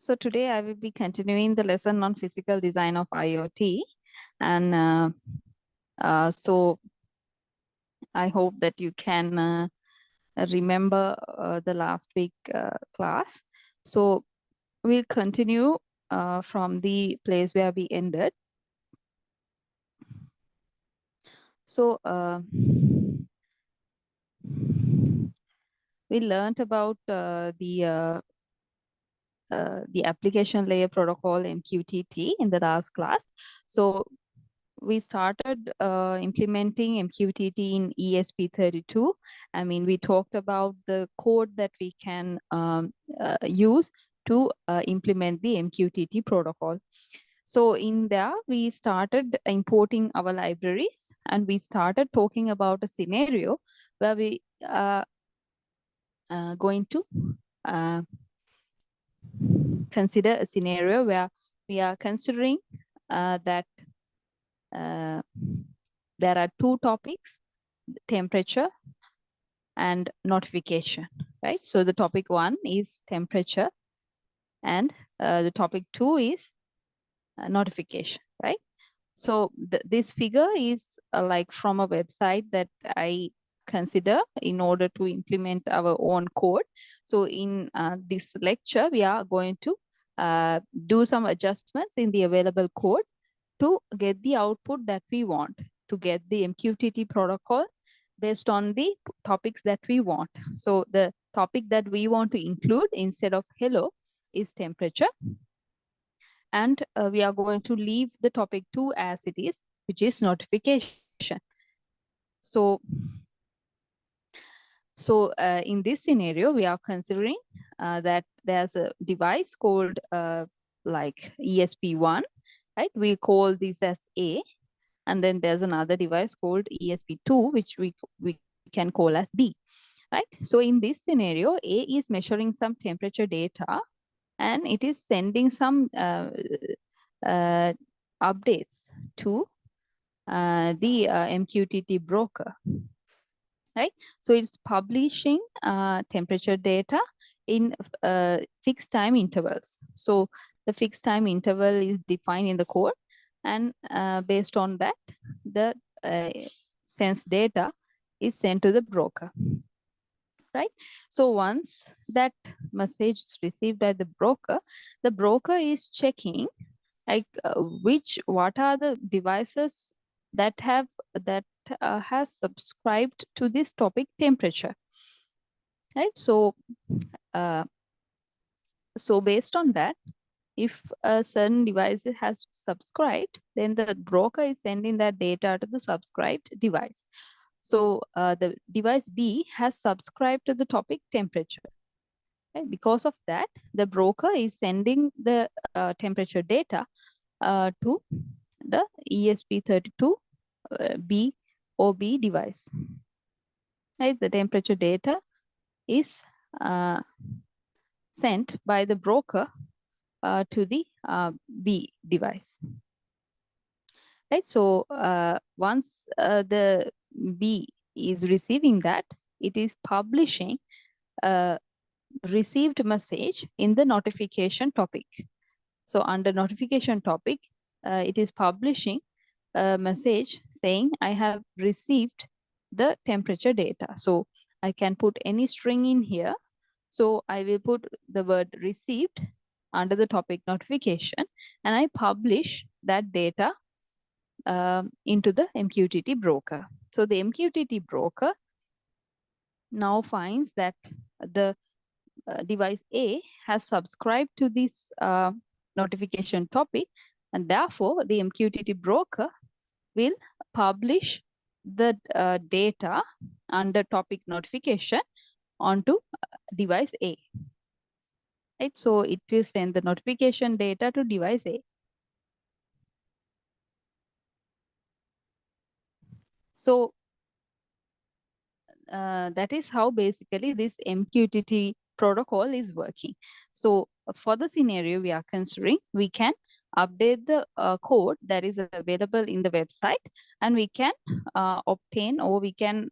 So today I will be continuing the lesson on physical design of IoT. And so I hope that you can remember the last week class. So we'll continue from the place where we ended. So we learned about the application layer protocol MQTT in the last class. So we started implementing MQTT in ESP32. I mean, we talked about the code that we can use to implement the MQTT protocol. So in there, we started importing our libraries and we started talking about a scenario where we are going to consider a scenario where we are considering that there are two topics, temperature and notification, right? So the topic one is temperature and the topic two is notification, right? So this figure is like from a website that I consider in order to implement our own code. So in this lecture, we are going to do some adjustments in the available code to get the output that we want, to get the MQTT protocol based on the topics that we want. So the topic that we want to include instead of hello is temperature. And we are going to leave the topic 2 as it is, which is notification. So in this scenario, we are considering that there's a device called like ESP1, right? We call this as A. And then there's another device called ESP2, which we can call as B, right? So in this scenario, A is measuring some temperature data and it is sending some updates to the MQTT broker, right? So it's publishing temperature data in fixed time intervals. So the fixed time interval is defined in the code, and based on that, the sense data is sent to the broker, right? So once that message is received by the broker is checking like what are the devices that has subscribed to this topic temperature, right? So based on that, if a certain device has subscribed, then the broker is sending that data to the subscribed device. So the device B has subscribed to the topic temperature. Right? Because of that, the broker is sending the temperature data to the ESP32 B or B device. Right? The temperature data is sent by the broker to the B device. Right? So once the B is receiving that, it is publishing a received message in the notification topic. So under notification topic, it is publishing a message saying I have received the temperature data. So I can put any string in here. So I will put the word received under the topic notification, and I publish that data into the MQTT broker. So the MQTT broker now finds that the device A has subscribed to this notification topic, and therefore the MQTT broker will publish the data under topic notification onto device A. Right? So it will send the notification data to device A. So that is how basically this MQTT protocol is working. So for the scenario we are considering, we can update the code that is available in the website, and we can obtain, or we can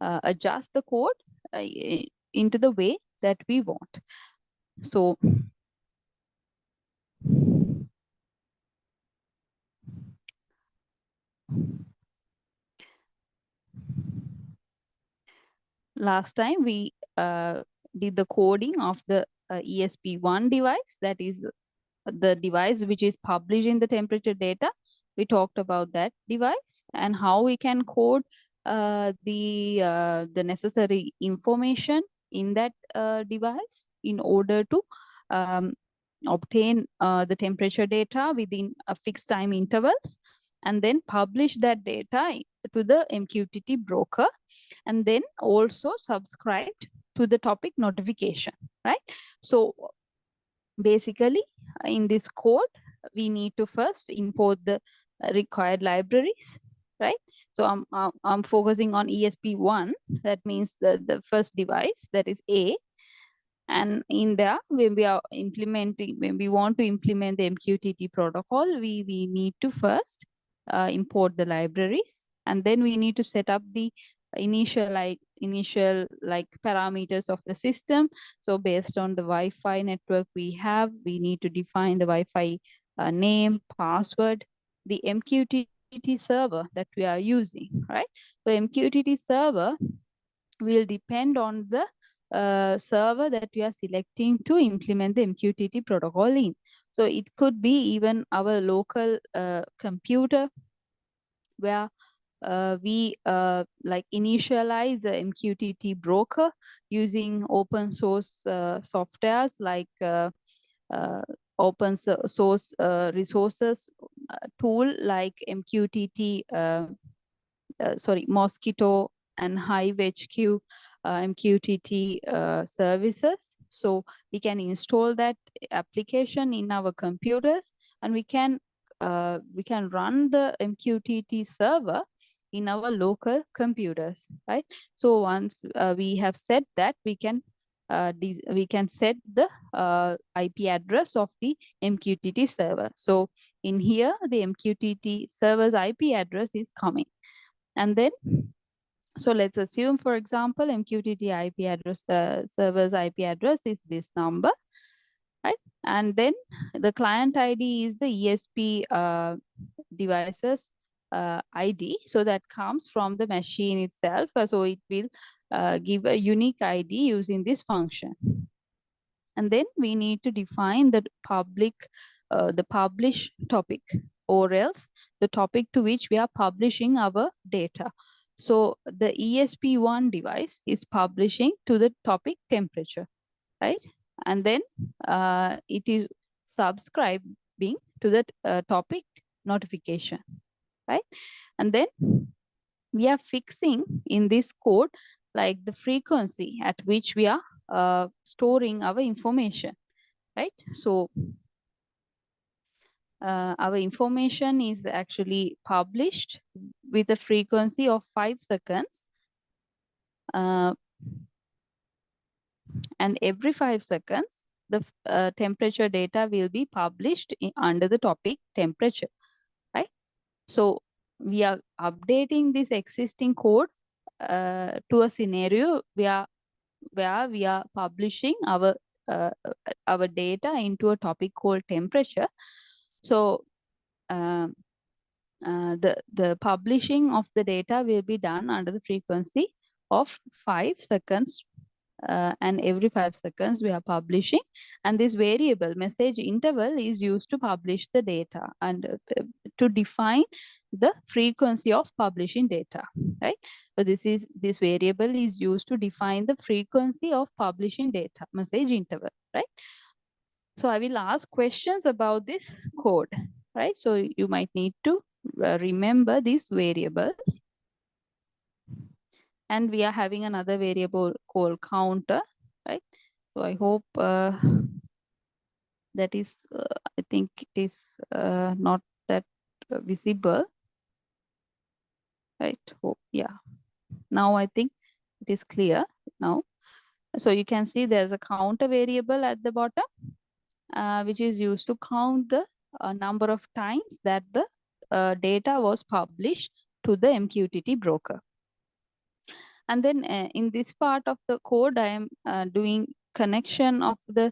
adjust the code into the way that we want. So last time we did the coding of the ESP1 device, that is the device which is publishing the temperature data. We talked about that device and how we can code the necessary information in that device in order to um, obtain the temperature data within a fixed time intervals, and then publish that data to the MQTT broker, and then also subscribed to the topic notification, right? So basically, in this code, we need to first import the required libraries, right? So I'm focusing on ESP1. That means the first device, that is A. And in there, when we want to implement the MQTT protocol, we need to first import the libraries, and then we need to set up the initial parameters of the system. So based on the Wi-Fi network we have, we need to define the Wi-Fi name, password, the MQTT server that we are using, right? So MQTT server will depend on the server that we are selecting to implement the MQTT protocol in. So it could be even our local computer, where we initialize the MQTT broker using open source softwares like open source resources tool like MQTT, Mosquito and Hive HQ, MQTT services. So we can install that application in our computers, and we can run the MQTT server in our local computers, right? So once we have said that, we can set the IP address of the MQTT server. So in here, the MQTT server's IP address is coming. And then, so let's assume, for example, MQTT IP address, server's IP address is this number, right? And then the client ID is the ESP devices ID. So that comes from the machine itself. So it will give a unique ID using this function. And then we need to define the publish topic, or else the topic to which we are publishing our data. So the ESP1 device is publishing to the topic temperature, right? And then it is subscribing to the topic notification, right? And then we are fixing in this code like the frequency at which we are storing our information, right? So our information is actually published with a frequency of 5 seconds. And every 5 seconds, the temperature data will be published under the topic temperature, right? So we are updating this existing code to a scenario where we are publishing our data into a topic called temperature. So the publishing of the data will be done under the frequency of 5 seconds, and every 5 seconds we are publishing, and this variable message interval is used to publish the data and to define the frequency of publishing data, right? So this variable is used to define the frequency of publishing data message interval, right? So I will ask questions about this code, right? So you might need to remember these variables. And we are having another variable called counter, right? So I hope that is, I think it is not that visible, right? Oh, yeah. Now I think it is clear now. So you can see there's a counter variable at the bottom, which is used to count the number of times that the data was published to the MQTT broker. And then in this part of the code, I am doing connection of the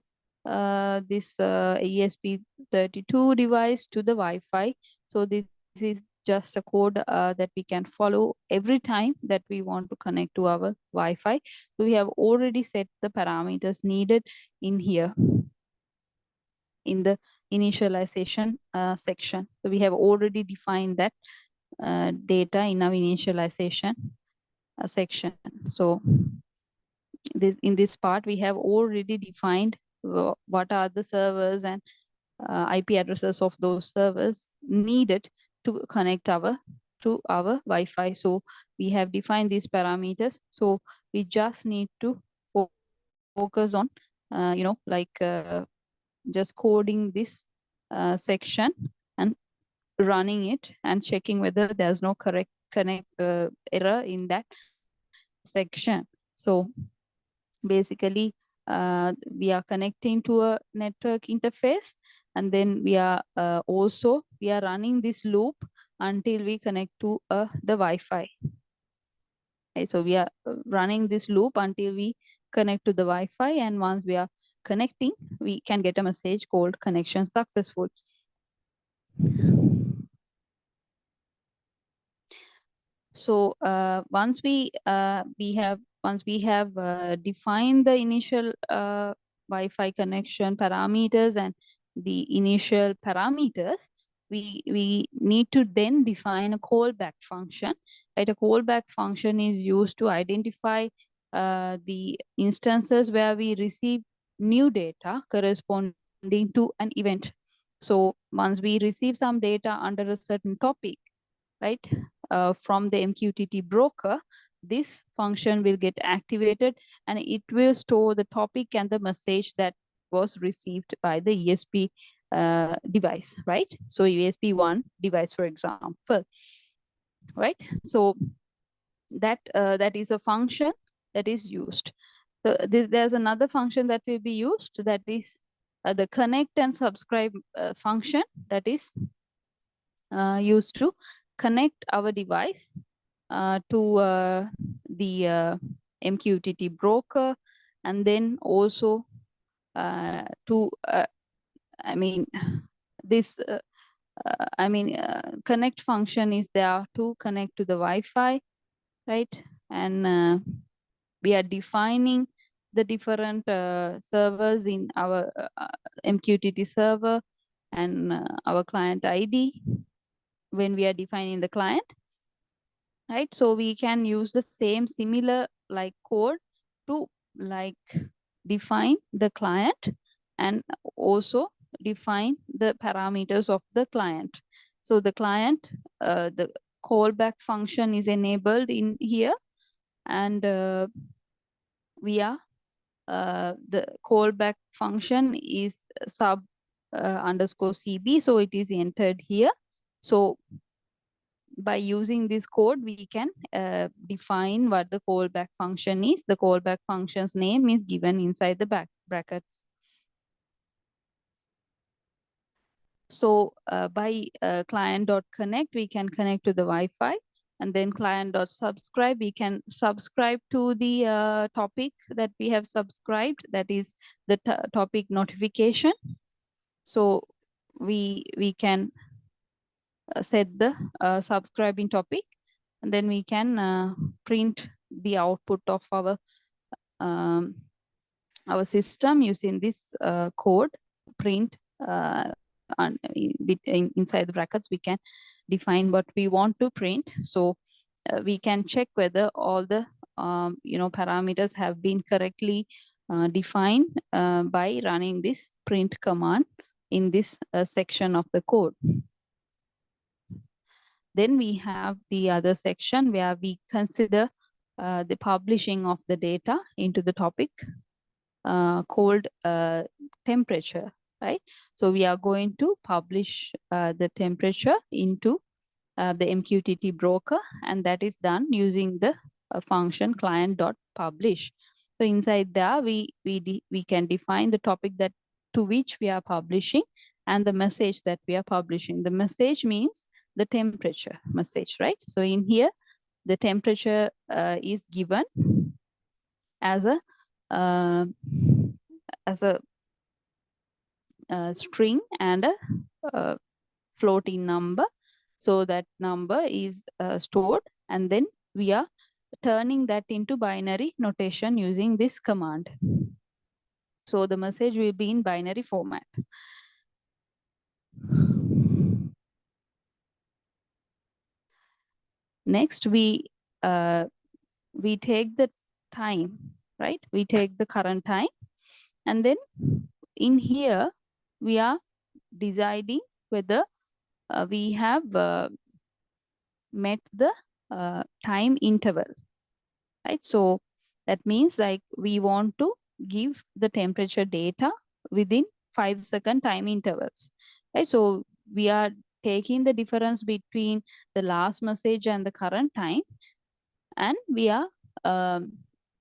this ESP32 device to the Wi-Fi. So this is just a code that we can follow every time that we want to connect to our Wi-Fi. So we have already set the parameters needed in here in the initialization section. So we have already defined that data in our initialization section. So in this part, we have already defined what are the servers and IP addresses of those servers needed to connect to our Wi-Fi. So we have defined these parameters. So we just need to focus on, just coding this section and running it and checking whether there's no correct error in that section. So basically, we are connecting to a network interface, and then we are running this loop until we connect to the Wi-Fi. Okay, so we are running this loop until we connect to the Wi-Fi, and once we are connecting, we can get a message called connection successful. So once we have defined the initial Wi-Fi connection parameters and the initial parameters, we need to then define a callback function. Right, a callback function is used to identify the instances where we receive new data corresponding to an event. So once we receive some data under a certain topic, right, from the MQTT broker, this function will get activated and it will store the topic and the message that was received by the ESP device, right? So ESP1 device, for example, right? So that is a function that is used. So there's another function that will be used, that is the connect and subscribe function, that is used to connect our device to the MQTT broker, and then also to this connect function is there to connect to the Wi-Fi, right? And we are defining the different servers in our MQTT server and our client ID when we are defining the client, right? So we can use the same similar like code to like define the client and also define the parameters of the client. So the client, the callback function is enabled in here, and we are the callback function is sub underscore CB, so it is entered here. So by using this code, we can define what the callback function is. The callback function's name is given inside the brackets. So by client.connect, we can connect to the Wi-Fi, and then client.subscribe, we can subscribe to the topic that we have subscribed, that is the topic notification. So we can set the subscribing topic, and then we can print the output of our system using this code print inside the brackets. We can define what we want to print. So we can check whether all the parameters have been correctly defined by running this print command in this section of the code. Then we have the other section where we consider the publishing of the data into the topic called temperature, right? So we are going to publish the temperature into the MQTT broker, and that is done using the function client.publish. So inside there, we can define the topic that to which we are publishing and the message that we are publishing. The message means the temperature message, right? So in here, the temperature is given as a string and a floating number. So that number is stored, and then we are turning that into binary notation using this command. So the message will be in binary format. Next, we take the time, right? We take the current time, and then in here we are deciding whether we have met the time interval, right? So that means like we want to give the temperature data within 5-second time intervals, right? So we are taking the difference between the last message and the current time, and we are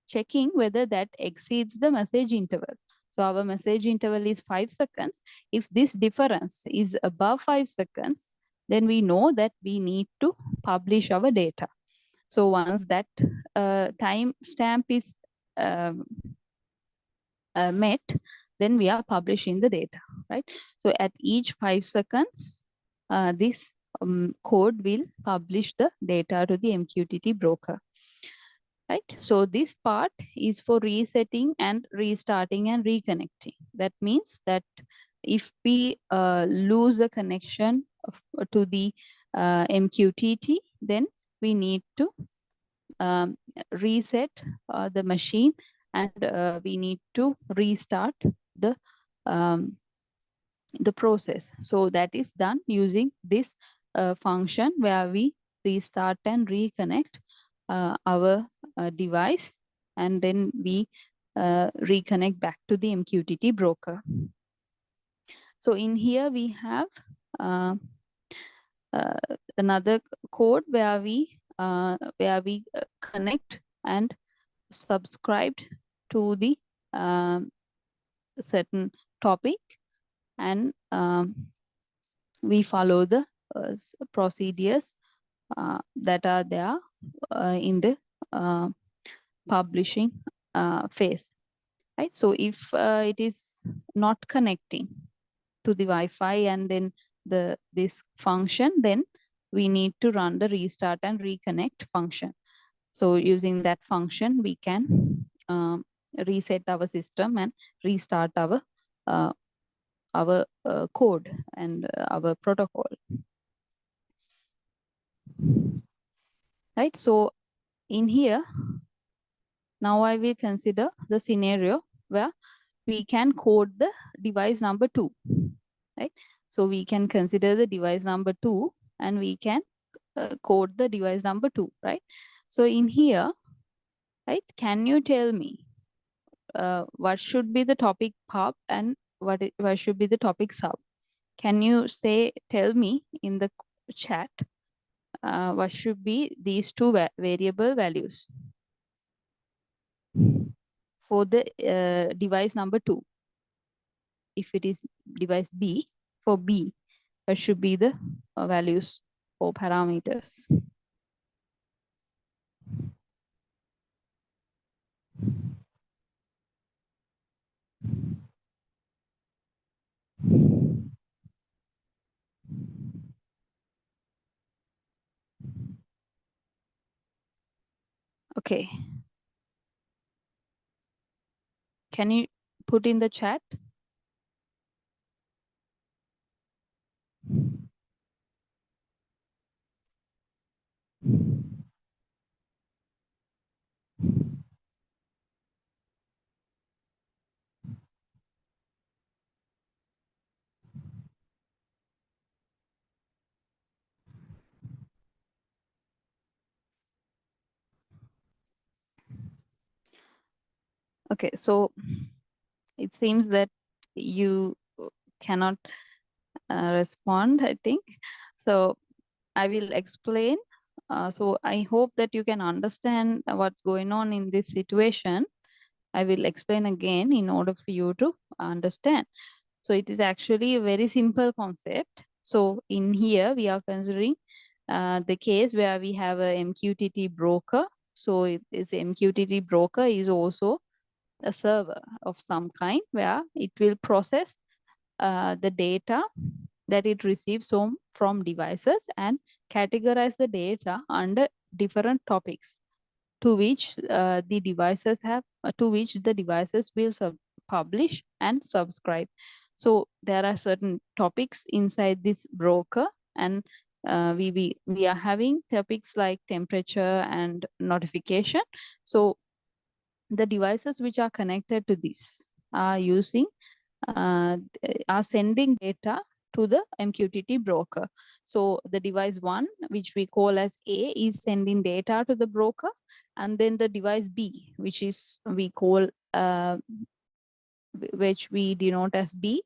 checking whether that exceeds the message interval. So our message interval is 5 seconds. If this difference is above 5 seconds, then we know that we need to publish our data. So once that time stamp is met, then we are publishing the data, right? So at each 5 seconds, this code will publish the data to the MQTT broker, right? So this part is for resetting and restarting and reconnecting. That means that if we lose the connection to the MQTT, then we need to reset the machine, and we need to restart um, the process. So that is done using this function where we restart and reconnect our device, and then we reconnect back to the MQTT broker. So in here we have another code where we connect and subscribed to the certain topic, and we follow the procedures that are there in the publishing phase, right? So if it is not connecting to the Wi-Fi and then this function, then we need to run the restart and reconnect function. So using that function, we can reset our system and restart our code and our protocol, right? So in here, now I will consider the scenario where we can code the device number 2, right? So we can consider the device number 2 and we can code the device number 2, right? So in here, right, can you tell me what should be the topic pub and what should be the topic sub? Can you tell me in the chat what should be these two variable values for the device number 2? If it is device B, for B, what should be the values or parameters? Okay. Can you put in the chat? Okay, so it seems that you cannot respond, I think. So I will explain. So I hope that you can understand what's going on in this situation. I will explain again in order for you to understand. So it is actually a very simple concept. So in here, we are considering the case where we have a MQTT broker. So this MQTT broker is also a server of some kind where it will process the data that it receives from devices and categorize the data under different topics to which the devices will publish and subscribe. So there are certain topics inside this broker, and we are having topics like temperature and notification. So the devices which are connected to this are sending data to the MQTT broker. So the device 1, which we call as A, is sending data to the broker, and then the device B, which we denote as B,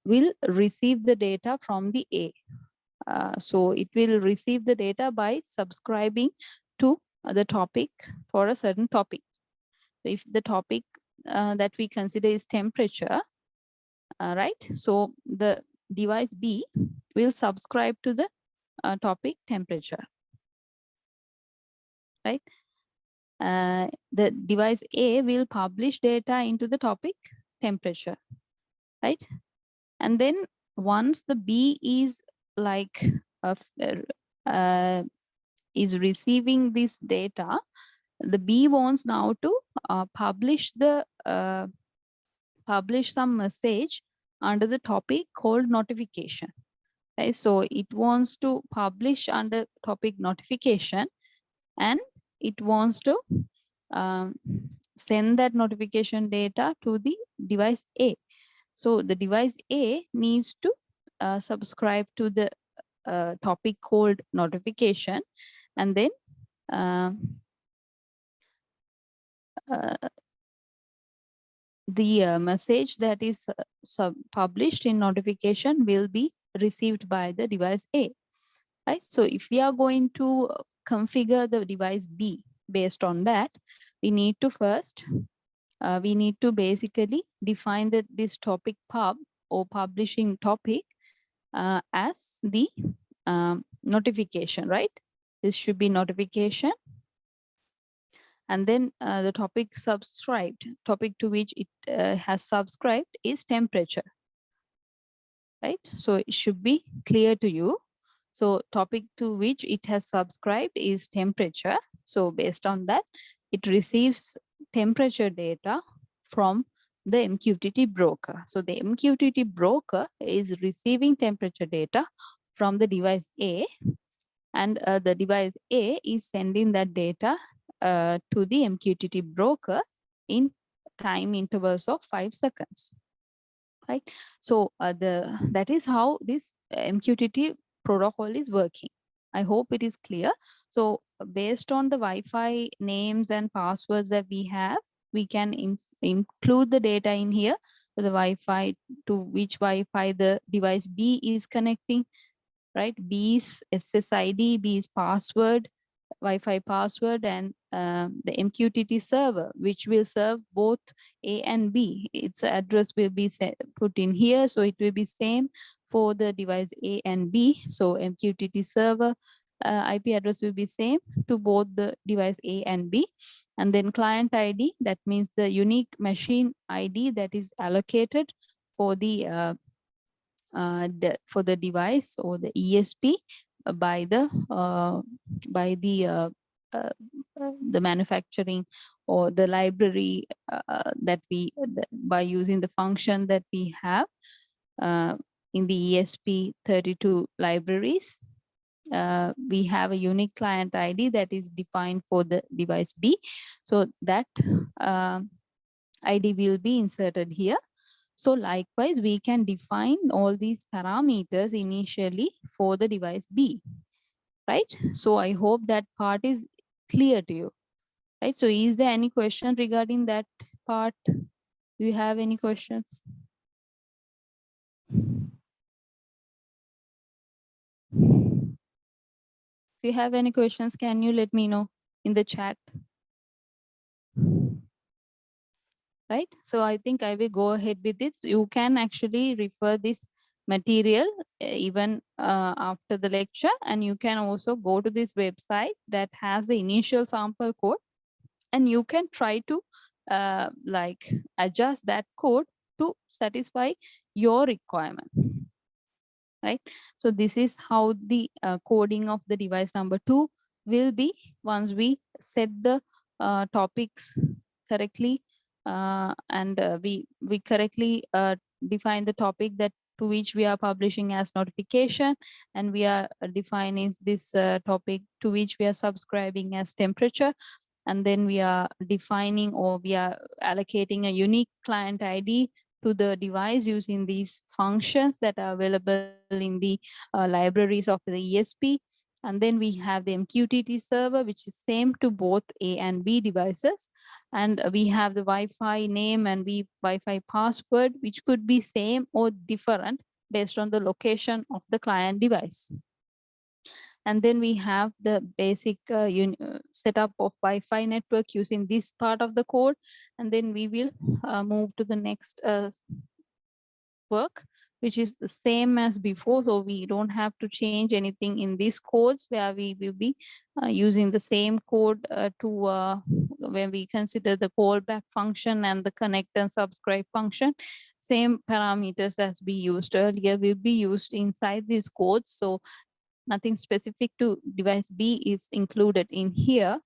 will receive the data from the A. So it will receive the data by subscribing to the topic for a certain topic. So if the topic that we consider is temperature, right? So the device B will subscribe to the topic temperature, right? The device A will publish data into the topic temperature, right? And then once the B is is receiving this data, the B wants now to publish some message under the topic called notification. Right? So it wants to publish under topic notification, and it wants to send that notification data to the device A. So the device A needs to subscribe to the topic called notification, and then the message that is published in notification will be received by the device A. Right? So if we are going to configure the device B based on that, we need to first basically define this topic pub or publishing topic as the notification, right? This should be notification. And then the topic to which it has subscribed is temperature, right? So it should be clear to you. So topic to which it has subscribed is temperature. So based on that, it receives temperature data from the MQTT broker. So the MQTT broker is receiving temperature data from the device A, and the device A is sending that data to the MQTT broker in time intervals of 5 seconds. Right? So that is how this MQTT protocol is working. I hope it is clear. So based on the Wi-Fi names and passwords that we have, we can include the data in here. So the Wi-Fi, to which Wi-Fi the device B is connecting, right? B's SSID, B's password, Wi-Fi password, and the MQTT server, which will serve both A and B. Its address will be put in here, so it will be same for the device A and B. So MQTT server IP address will be same to both the device A and B. And then client ID, that means the unique machine ID that is allocated for the device or the ESP by the manufacturing or the library that by using the function that we have in the ESP32 libraries. We have a unique client ID that is defined for the device B. So that ID will be inserted here. So likewise, we can define all these parameters initially for the device B, right? So I hope that part is clear to you, right? So is there any question regarding that part? Do you have any questions? If you have any questions, can you let me know in the chat? Right? So I think I will go ahead with this. You can actually refer this material even after the lecture, and you can also go to this website that has the initial sample code, and you can try to adjust that code to satisfy your requirement. right? So this is how the coding of the device number 2 will be once we set the topics correctly, and we correctly define the topic that to which we are publishing as notification, and we are defining this topic to which we are subscribing as temperature, and then we are defining or we are allocating a unique client ID to the device using these functions that are available in the libraries of the ESP. And then we have the MQTT server, which is same to both A and B devices. And we have the Wi-Fi name and Wi-Fi password, which could be same or different based on the location of the client device. And then we have the basic setup of Wi-Fi network using this part of the code. And then we will move to the next work, which is the same as before. So we don't have to change anything in these codes, where we will be using the same code to when we consider the callback function and the connect and subscribe function. Same parameters as we used earlier will be used inside these codes. So nothing specific to device B is included in here.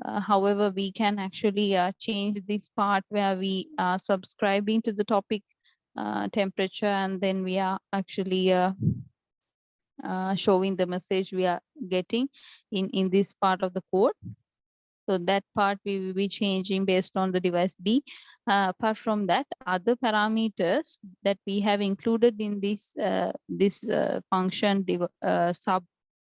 However, we can actually change this part where we are subscribing to the topic temperature, and then we are actually showing the message we are getting in this part of the code. So that part we will be changing based on the device B. Apart from that, other parameters that we have included in this function sub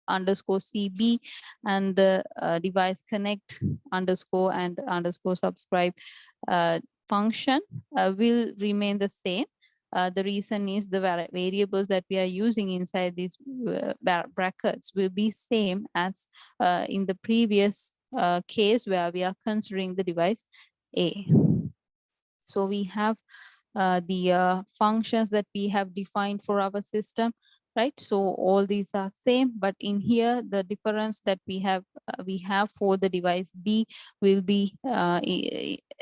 underscore CB and the device connect underscore and underscore subscribe function will remain the same. The reason is the variables that we are using inside these brackets will be same as in the previous case where we are considering the device A. So we have the functions that we have defined for our system, right? So all these are same, but in here the difference that we have for the device B will be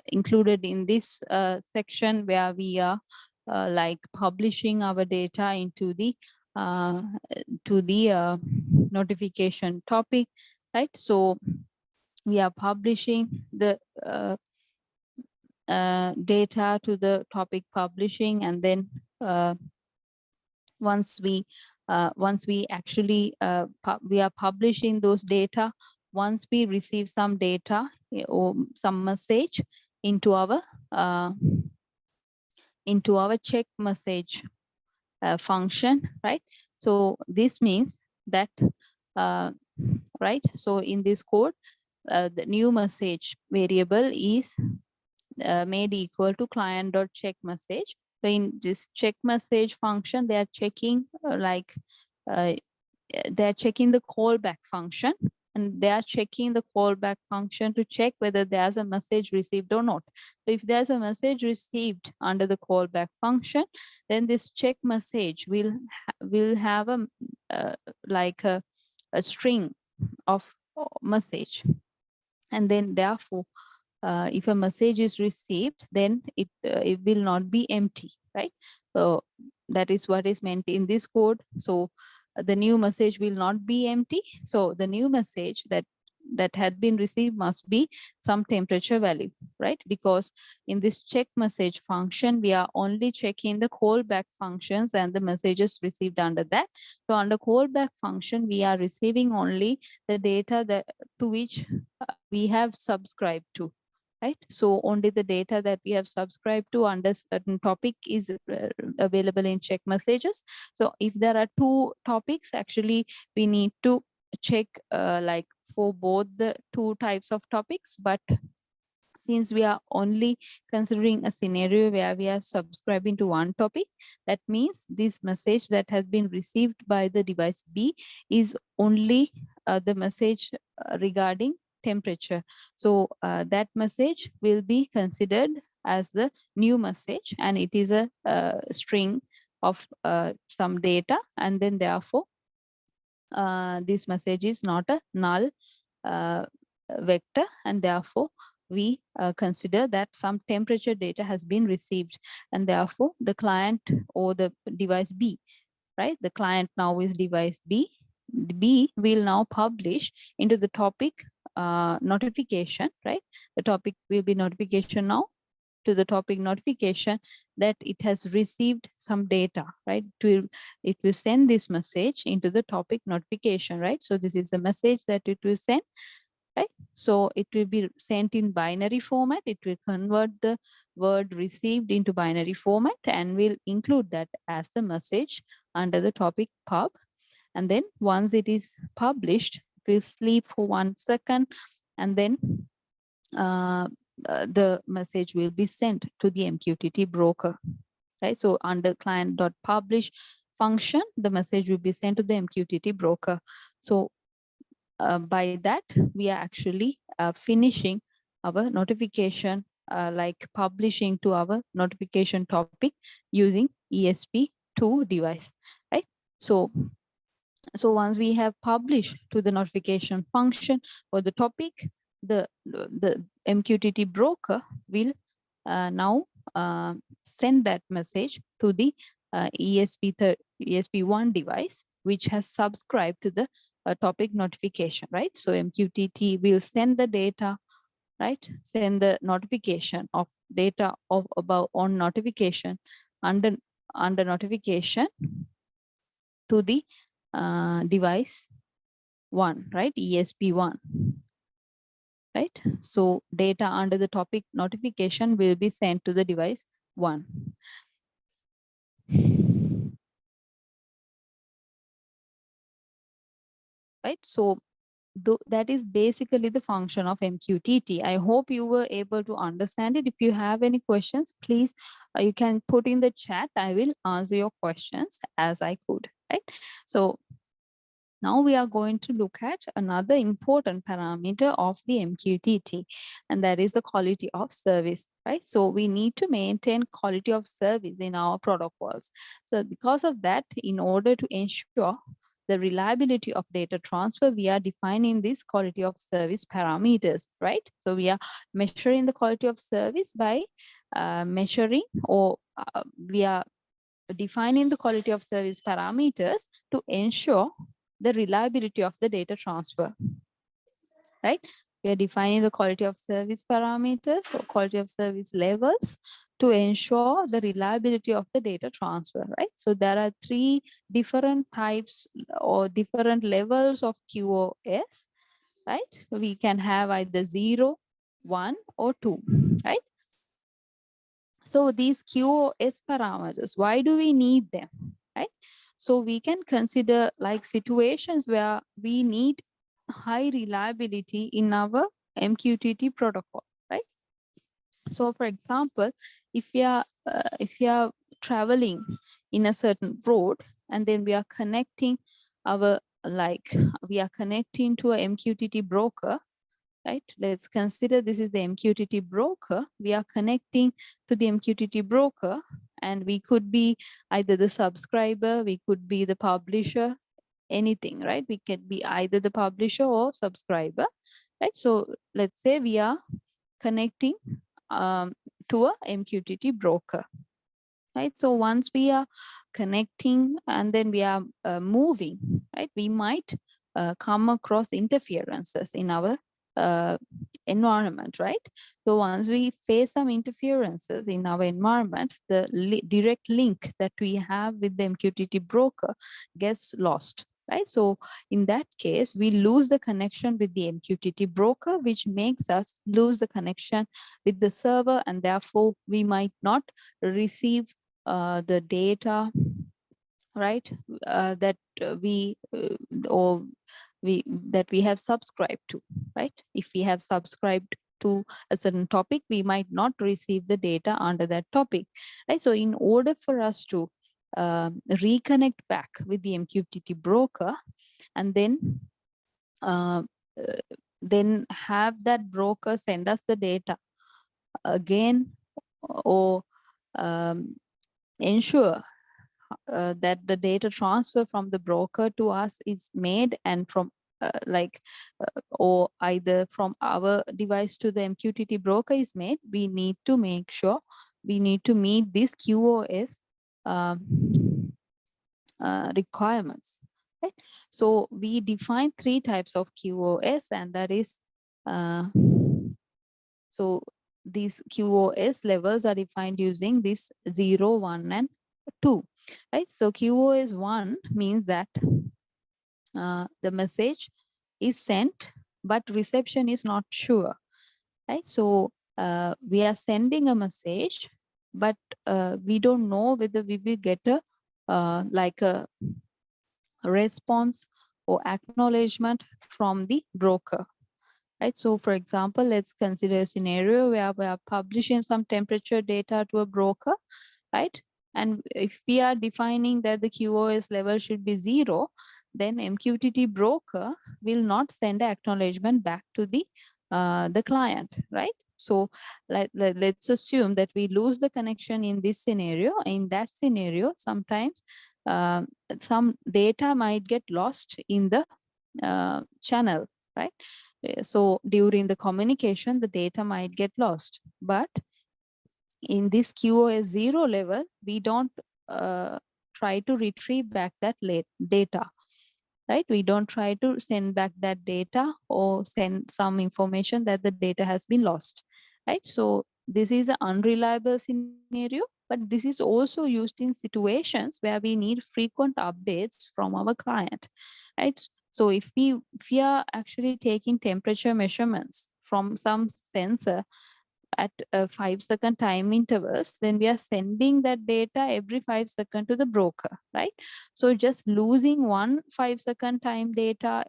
included in this section where we are like publishing our data into the notification topic, right? So we are publishing the data to the topic publishing, and then once we actually we are publishing those data, once we receive some data or some message uh, into our check message function, right? So this means that uh, right, so in this code the new message variable is made equal to client.check message. So in this check message function, they are checking uh, they're checking the callback function, and they are checking the callback function to check whether there's a message received or not. So if there's a message received under the callback function, then this check message will have uh, like a string of message, and then therefore if a message is received, then it will not be empty, right? So that is what is meant in this code. So the new message will not be empty. So the new message that had been received must be some temperature value, right? Because in this check message function, we are only checking the callback functions and the messages received under that. So under callback function, we are receiving only the data that to which we have subscribed to, right? So only the data that we have subscribed to under certain topic is available in check messages. So if there are two topics, actually we need to check like for both the two types of topics. But since we are only considering a scenario where we are subscribing to one topic, that means this message that has been received by the device B is only the message regarding temperature. So that message will be considered as the new message, and it is a string of some data, and then therefore this message is not a null uh, vector, and therefore we consider that some temperature data has been received, and therefore the client or the device B right? The client now is device B. B will now publish into the topic notification, right? The topic will be notification now to the topic notification that it has received some data, right? It will send this message into the topic notification, right? So this is the message that it will send, right? So it will be sent in binary format. It will convert the word received into binary format and will include that as the message under the topic pub. And then once it is published, it will sleep for 1 second, and then the message will be sent to the MQTT broker, right? So under client.publish function, the message will be sent to the MQTT broker. So by that, we are actually finishing our notification, like publishing to our notification topic using ESP2 device, right? So once we have published to the notification function for the topic, the MQTT broker will now send that message to the ESP1 device, which has subscribed to the topic notification, right? So MQTT will send the data, right? Send the notification of data of about on notification under notification to the device 1, right? ESP1, right? So data under the topic notification will be sent to the device 1. Right? So that is basically the function of MQTT. I hope you were able to understand it. If you have any questions, please, you can put in the chat. I will answer your questions as I could, right? So now we are going to look at another important parameter of the MQTT, and that is the quality of service, right? So we need to maintain quality of service in our protocols. So because of that, in order to ensure the reliability of data transfer, we are defining this quality of service parameters, right? So we are measuring the quality of service by measuring, or we are defining the quality of service parameters to ensure the reliability of the data transfer, right? We are defining the quality of service parameters or quality of service levels to ensure the reliability of the data transfer, right? So there are 3 different types or different levels of QoS, right? We can have either 0, 1, or 2, right? So these QoS parameters, why do we need them, right? So we can consider like situations where we need high reliability in our MQTT protocol, right? So for example, if we are traveling in a certain road, and then we are connecting our, like we are connecting to a MQTT broker, right? Let's consider this is the MQTT broker. We are connecting to the MQTT broker, and we could be either the subscriber, we could be the publisher, anything, right? We can be either the publisher or subscriber, right? So let's say we are connecting to a MQTT broker, right? So once we are connecting and then we are moving, right, we might come across interferences in our environment, right? So once we face some interferences in our environment, the direct link that we have with the MQTT broker gets lost, right? So in that case, we lose the connection with the MQTT broker, which makes us lose the connection with the server, and therefore we might not receive the data, right, that we have subscribed to, right? If we have subscribed to a certain topic, we might not receive the data under that topic, right? So in order for us to reconnect back with the MQTT broker, and then have that broker send us the data again, or ensure that the data transfer from the broker to us is made, and from or either from our device to the MQTT broker is made, we need to make sure we need to meet this QoS requirements. Right? So we define 3 types of QoS, and that is so these QoS levels are defined using this 0, 1, and 2. Right? So QoS 1 means that the message is sent, but reception is not sure. Right? So we are sending a message, but we don't know whether we will get a like a response or acknowledgement from the broker. Right? So for example, let's consider a scenario where we are publishing some temperature data to a broker, right? And if we are defining that the QoS level should be 0, then MQTT broker will not send an acknowledgement back to the client, right? So let's assume that we lose the connection in this scenario. In that scenario, sometimes some data might get lost in the channel, right? So during the communication, the data might get lost. But in this QoS 0 level, we don't try to retrieve back that data, right? We don't try to send back that data or send some information that the data has been lost, right? So this is an unreliable scenario, but this is also used in situations where we need frequent updates from our client, right? So if we are actually taking temperature measurements from some sensor at 5-second time intervals, then we are sending that data every 5 seconds to the broker, right? So just losing one 5-second time data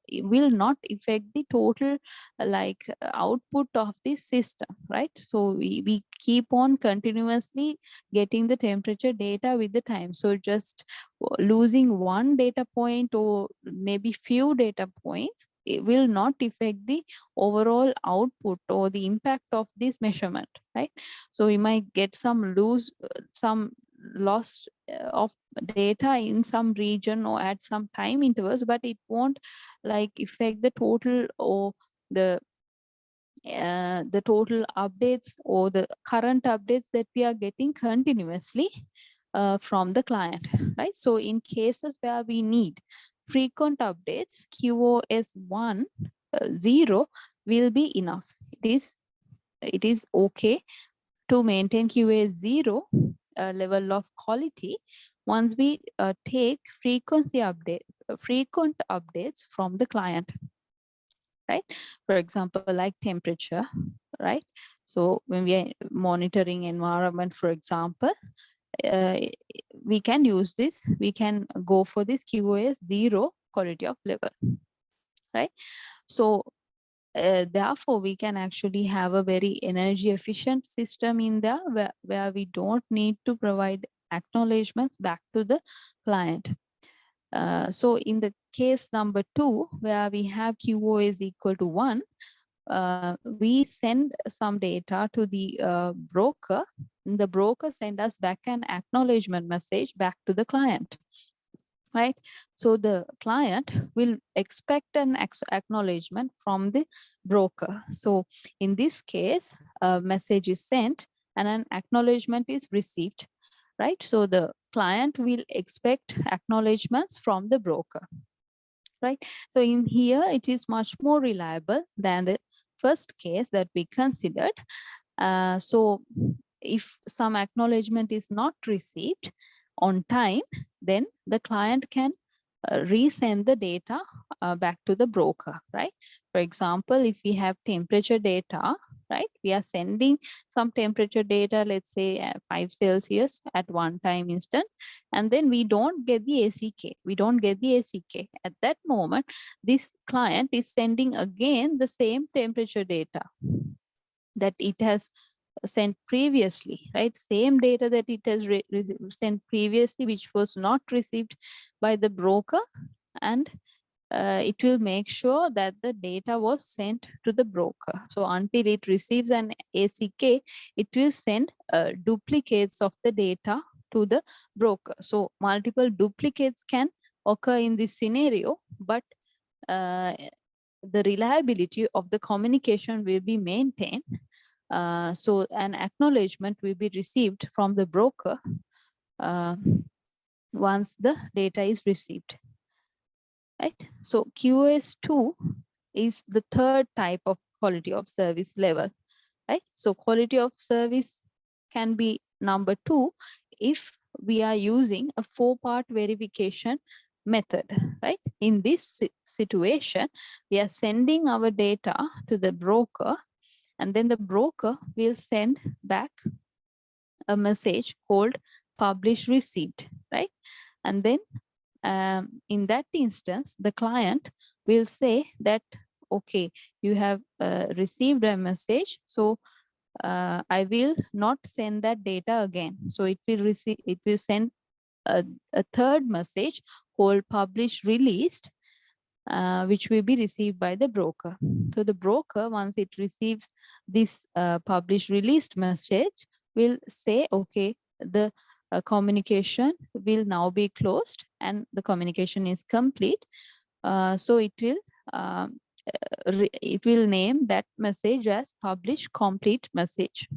it will not affect the total output of the system, right? So we keep on continuously getting the temperature data with the time. So just losing one data point or maybe few data points, it will not affect the overall output or the impact of this measurement, right? So we might get some loss of data in some region or at some time intervals, but it won't affect the total or the the total updates or the current updates that we are getting continuously from the client, right? So in cases where we need frequent updates, QoS 1 0 will be enough. It is okay to maintain QoS 0 level of quality once we take frequent updates from the client, right? For example, like temperature, right? So when we are monitoring environment, for example, uh, we can use this. We can go for this QoS 0 quality of level, right? So therefore, we can actually have a very energy efficient system in there where we don't need to provide acknowledgements back to the client. So in the case number 2, where we have QoS is equal to 1, we send some data to the broker. The broker send us back an acknowledgement message back to the client, right? So the client will expect an acknowledgement from the broker. So in this case, a message is sent and an acknowledgement is received, right? So the client will expect acknowledgements from the broker, right? So in here, it is much more reliable than the first case that we considered. So if some acknowledgement is not received on time, then the client can resend the data back to the broker, right? For example, if we have temperature data, right, we are sending some temperature data, let's say 5 Celsius at one time instant, and then we don't get the ACK. At that moment, this client is sending again the same temperature data that it has sent previously, right? Same data that it has sent previously, which was not received by the broker, and it will make sure that the data was sent to the broker. So until it receives an ACK, it will send duplicates of the data to the broker. So multiple duplicates can occur in this scenario, but uh, the reliability of the communication will be maintained. So an acknowledgement will be received from the broker uh, once the data is received, right? So QoS2 is the third type of quality of service level, right? So quality of service can be number 2 if we are using a 4-part verification method, right? In this situation, we are sending our data to the broker, and then the broker will send back a message called publish received, right? And then in that instance, the client will say that, okay, you have received a message, so I will not send that data again. So it will send a third message called publish released, which will be received by the broker. So the broker, once it receives this publish released message, will say, okay, the communication will now be closed and the communication is complete. So um, it will name that message as publish complete message,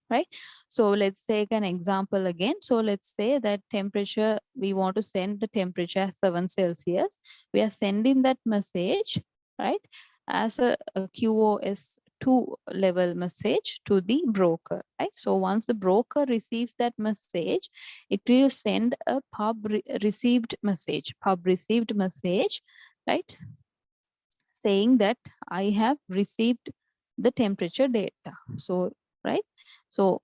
right? So let's take an example again. So let's say that temperature, we want to send the temperature as 7 Celsius. We are sending that message, right, as a QoS2 level message to the broker, right? So once the broker receives that message, it will send a received message, pub received message, right, saying that I have received the temperature data. So, right, so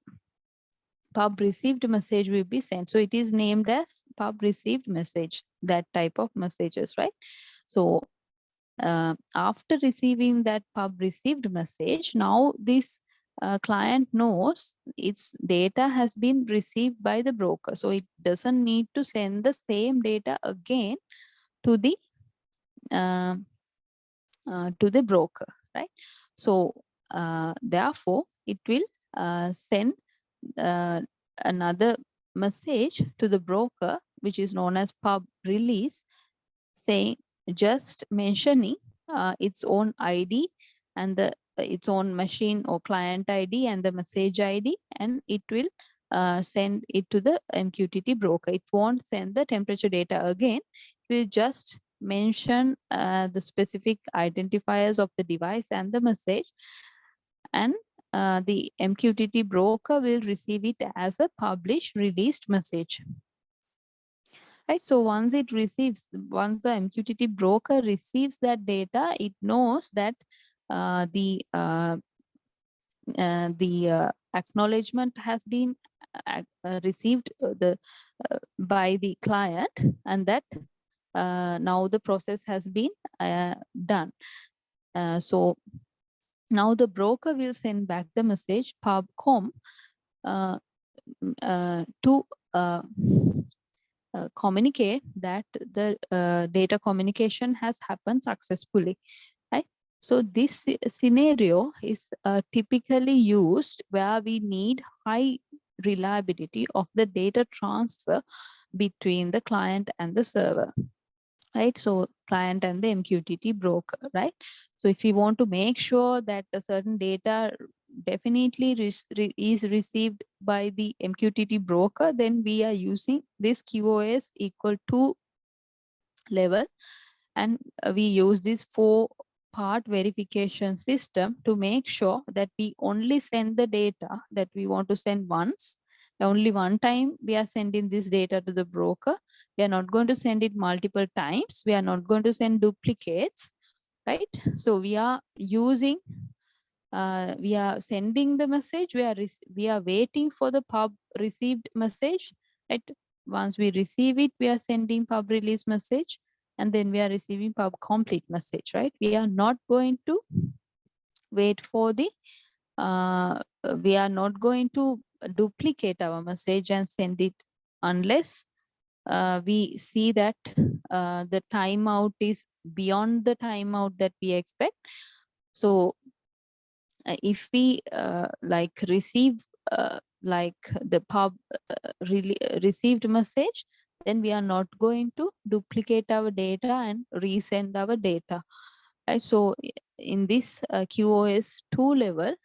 pub received message will be sent. So it is named as pub received message, that type of messages, right? So after receiving that pub received message, now this client knows its data has been received by the broker. So it doesn't need to send the same data again to the uh, broker, right? So therefore, it will send uh, another message to the broker, which is known as pub release, saying, just mentioning its own ID and its own machine or client ID and the message ID, and it will send it to the MQTT broker. It won't send the temperature data again. It will just mention the specific identifiers of the device and the message, and the MQTT broker will receive it as a publish released message. Right. So once the MQTT broker receives that data, it knows that the acknowledgement has been received by the client, and that now the process has been done. So now the broker will send back the message pubcom to communicate that the data communication has happened successfully, right? So this scenario is typically used where we need high reliability of the data transfer between the client and the server, right? So client and the MQTT broker, right? So if we want to make sure that a certain data definitely is received by the MQTT broker, then we are using this QoS equal to level, and we use this 4-part verification system to make sure that we only send the data that we want to send once. Only one time we are sending this data to the broker. We are not going to send it multiple times. We are not going to send duplicates, right? So we are using we are sending the message, we are waiting for the pub received message, right? Once we receive it, we are sending pub release message, and then we are receiving pub complete message, right? We are not going to wait for the uh, we are not going to duplicate our message and send it unless we see that the timeout is beyond the timeout that we expect. So if we like receive like the pub really received message, then we are not going to duplicate our data and resend our data, right? So in this QoS2 level,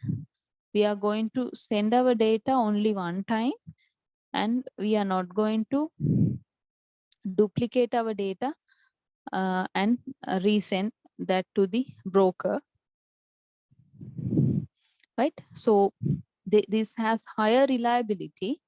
we are going to send our data only one time, and we are not going to duplicate our data and resend that to the broker, right? So this has higher reliability.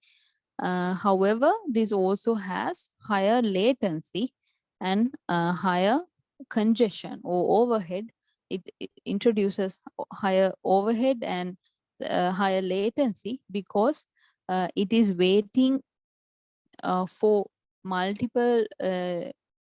However, this also has higher latency and higher congestion or overhead. It introduces higher overhead and higher latency because it is waiting for multiple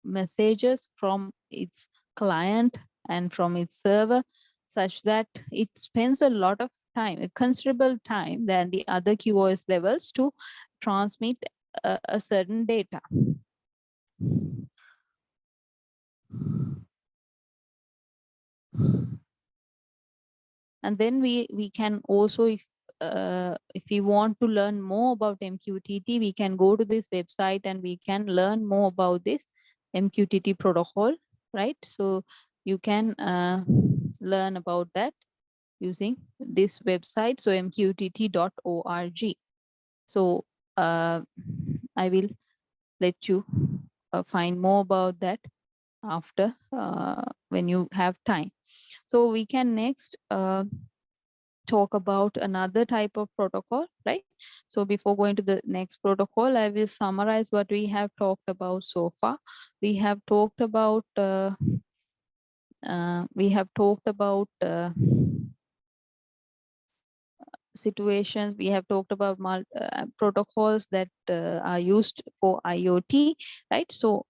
messages from its client and from its server, such that it spends a lot of time, a considerable time than the other QoS levels to transmit a certain data. And then we can also, if we want to learn more about MQTT, we can go to this website and we can learn more about this MQTT protocol, right? So you can learn about that using this website, so mqtt.org. So I will let you find more about that after when you have time. So we can next talk about another type of protocol, right? So before going to the next protocol, I will summarize what we have talked about so far. We have talked about situations. We have talked about protocols that are used for IoT, right? So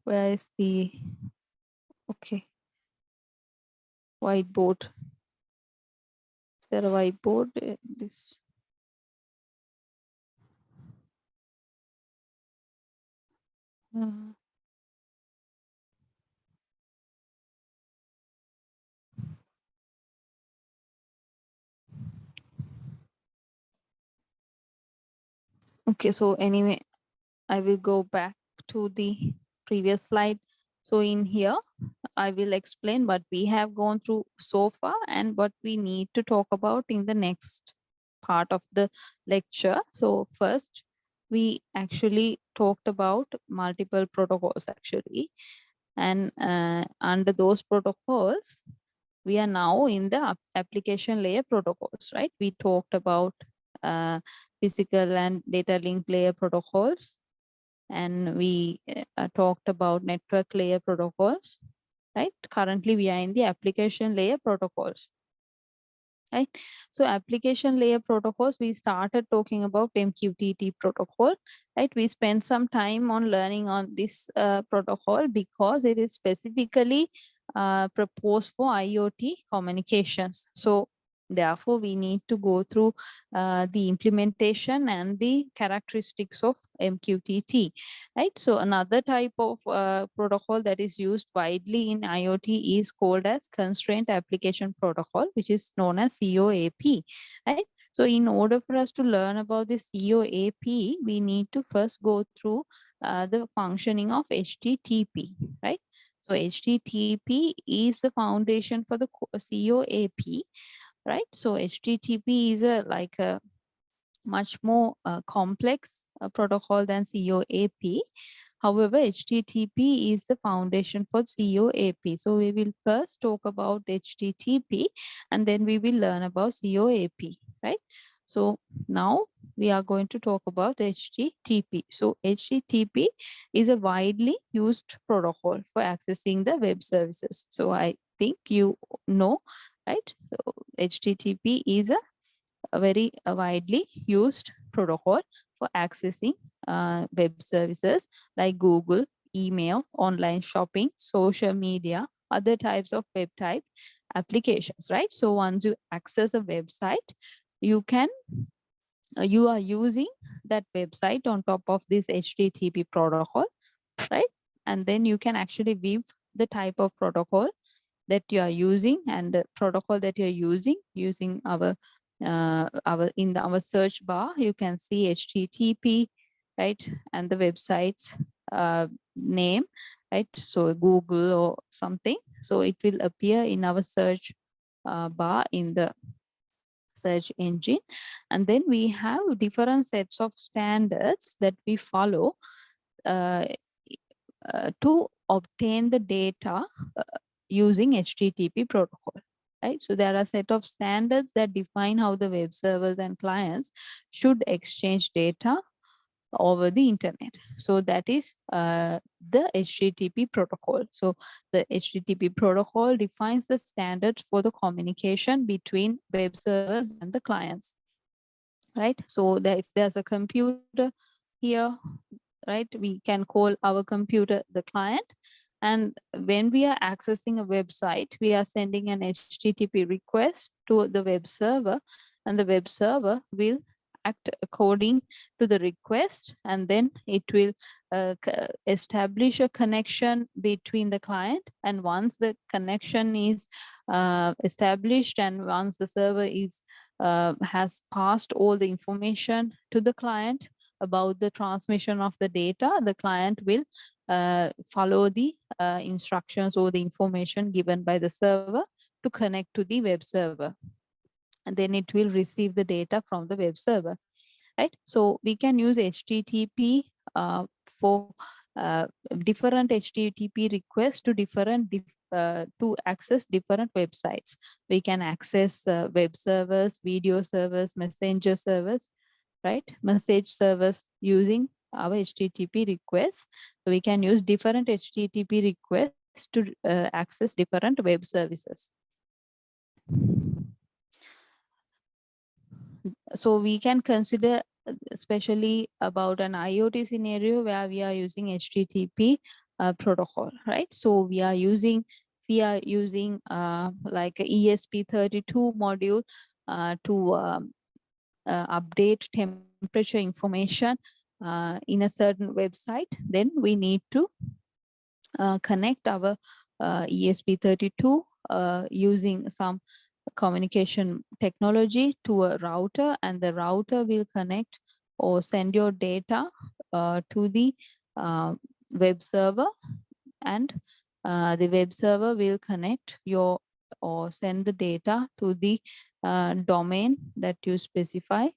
where is the okay whiteboard? Is there a whiteboard? This okay, so anyway, I will go back to the previous slide. So in here, I will explain what we have gone through so far and what we need to talk about in the next part of the lecture. So first, we actually talked about multiple protocols actually. And under those protocols, we are now in the application layer protocols, right? We talked about physical and data link layer protocols, and we talked about network layer protocols, right? Currently, we are in the application layer protocols, right? So application layer protocols, we started talking about MQTT protocol, right? We spent some time on learning on this protocol because it is specifically proposed for IoT communications. So therefore, we need to go through the implementation and the characteristics of MQTT, right? So another type of protocol that is used widely in IoT is called as Constraint Application Protocol, which is known as CoAP, right? So in order for us to learn about the CoAP, we need to first go through the functioning of HTTP, right? So HTTP is the foundation for the CoAP, right? So HTTP is like a much more complex protocol than CoAP. However, HTTP is the foundation for CoAP. So we will first talk about HTTP and then we will learn about CoAP, right? So now we are going to talk about HTTP. So HTTP is a widely used protocol for accessing the web services. So I think you know, right? So HTTP is a very widely used protocol for accessing web services like Google, email, online shopping, social media, other types of web type applications, right? So once you access a website, you can you are using that website on top of this HTTP protocol, right? And then you can actually view the type of protocol that you are using and the protocol that you're using our our search bar. You can see HTTP, right? And the website's name, right? So Google or something. So it will appear in our search bar in the search engine. And then we have different sets of standards that we follow uh, to obtain the data using HTTP protocol. Right? So there are a set of standards that define how the web servers and clients should exchange data over the internet. So that is the HTTP protocol. So the HTTP protocol defines the standards for the communication between web servers and the clients. Right? So that if there's a computer here, right, we can call our computer the client. And when we are accessing a website, we are sending an HTTP request to the web server, and the web server will act according to the request, and then it will establish a connection between the client. And once the connection is established, and once the server is has passed all the information to the client about the transmission of the data, the client will follow the instructions or the information given by the server to connect to the web server. And then it will receive the data from the web server, right? So we can use HTTP for uh, different HTTP requests to to access different websites. We can access web servers, video servers, messenger servers, right? Message servers using our HTTP requests. So we can use different HTTP requests to access different web services. So we can consider especially about an IoT scenario where we are using HTTP protocol, right? So we are using like a ESP32 module to update temperature information in a certain website. Then we need to connect our ESP32 using some communication technology to a router, and the router will connect or send your data to the web server, and the web server will connect your or send the data to the domain that you specify,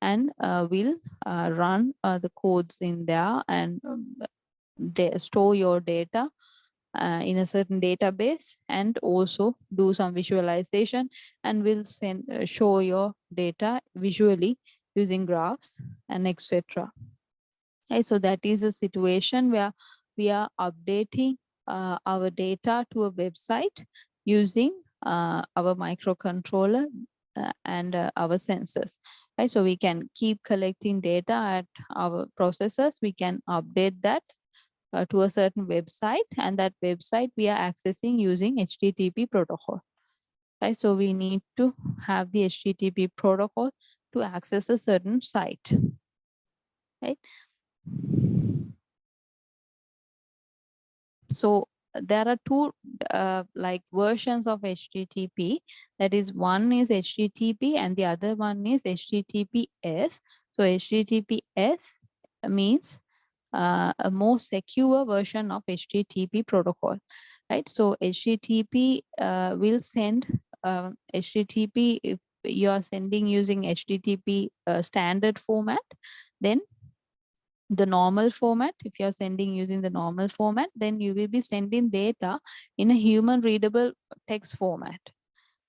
and will run the codes in there, and store your data in a certain database, and also do some visualization, and will send show your data visually using graphs and etc. Okay, so that is a situation where we are updating our data to a website using our microcontroller and our sensors. Right, so we can keep collecting data at our processors. We can update that to a certain website, and that website we are accessing using HTTP protocol. Right, so we need to have the HTTP protocol to access a certain site. Right. So there are two like versions of HTTP. That is, one is HTTP and the other one is HTTPS. So HTTPS means a more secure version of HTTP protocol, right? So HTTP will send HTTP, if you are sending using HTTP standard format, then the normal format, if you're sending using the normal format, then you will be sending data in a human readable text format,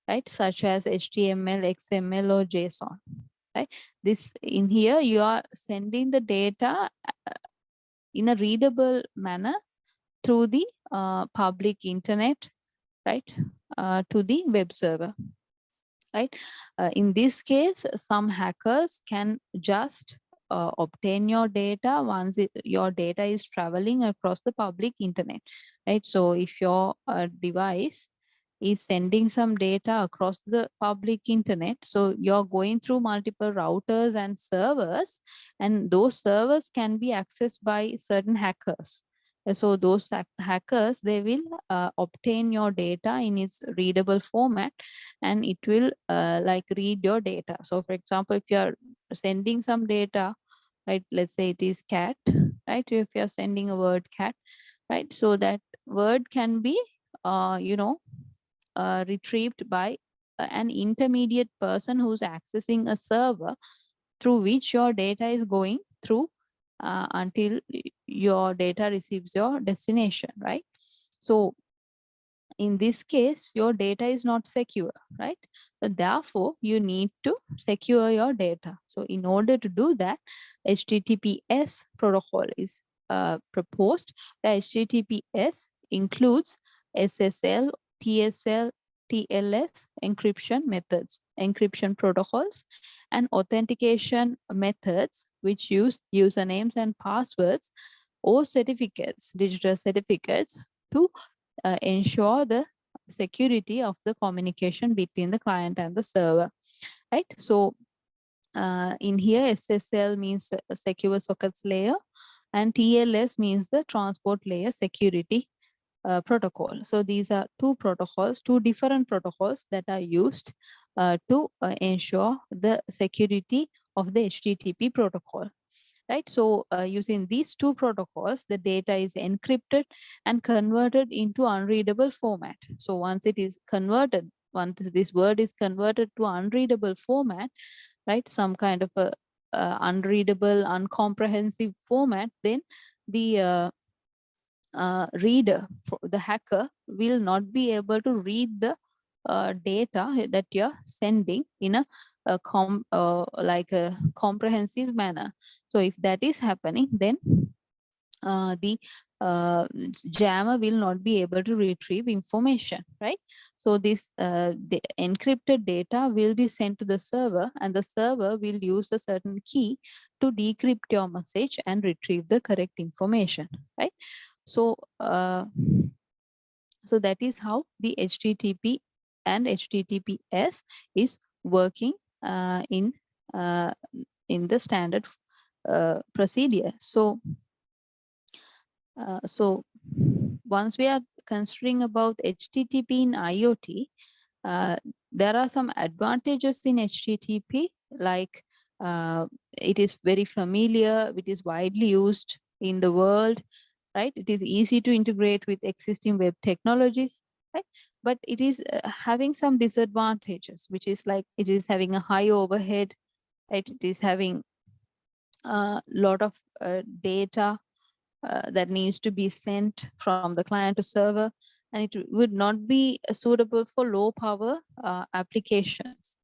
right? Such as HTML, XML, or JSON, right? This in here, you are sending the data in a readable manner through the public internet, right? To the web server, right? In this case, some hackers can just obtain your data once your data is traveling across the public internet, right? So if your device is sending some data across the public internet, so you're going through multiple routers and servers, and those servers can be accessed by certain hackers. So those hackers, they will obtain your data in its readable format, and it will like read your data. So for example, if you are sending some data, right, let's say it is cat, right? If you're sending a word cat, right, so that word can be retrieved by an intermediate person who's accessing a server through which your data is going through until your data receives your destination, right? So in this case, your data is not secure, right? So therefore, you need to secure your data. So in order to do that, HTTPS protocol is proposed. The HTTPS includes SSL, TSL, TLS encryption methods, encryption protocols, and authentication methods which use usernames and passwords or certificates, digital certificates, to ensure the security of the communication between the client and the server, right? So in here, SSL means secure sockets layer, and TLS means the transport layer security protocol. So these are two protocols, two different protocols that are used to ensure the security of the HTTP protocol, right? So using these two protocols, the data is encrypted and converted into unreadable format. So once it is converted, once this word is converted to unreadable format, right, some kind of a unreadable, uncomprehensive format, then the reader, the hacker, will not be able to read the data that you're sending in like a comprehensive manner. So if that is happening, then the jammer will not be able to retrieve information, right? So this the encrypted data will be sent to the server, and the server will use a certain key to decrypt your message and retrieve the correct information, right? So so that is how the HTTP and HTTPS is working uh, in the standard procedure. So so once we are considering about HTTP in IoT, uh, there are some advantages in HTTP, like it is very familiar, it is widely used in the world, right? It is easy to integrate with existing web technologies, right? But it is having some disadvantages, which is like it is having a high overhead, right? It is having a lot of data that needs to be sent from the client to server, and it would not be suitable for low power applications,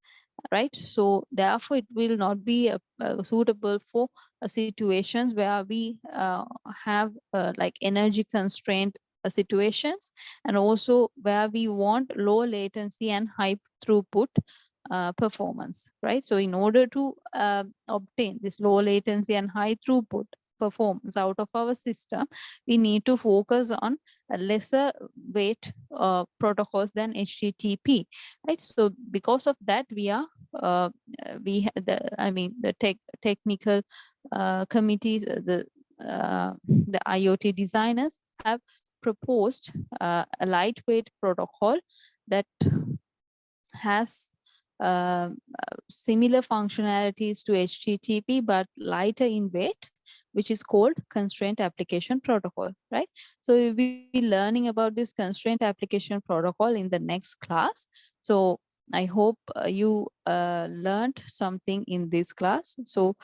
right? So therefore it will not be suitable for situations where we have like energy constraint situations, and also where we want low latency and high throughput performance, right? So in order to obtain this low latency and high throughput performance out of our system, we need to focus on a lesser weight protocols than HTTP, right? So because of that, we are I mean the technical committees, the IoT designers have proposed a lightweight protocol that has similar functionalities to HTTP but lighter in weight, which is called constraint application protocol, right? So we'll be learning about this constraint application protocol in the next class. So I hope you learned something in this class. So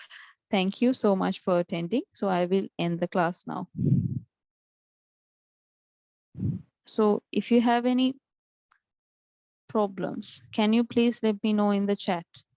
thank you so much for attending. So I will end the class now. So if you have any problems, can you please let me know in the chat?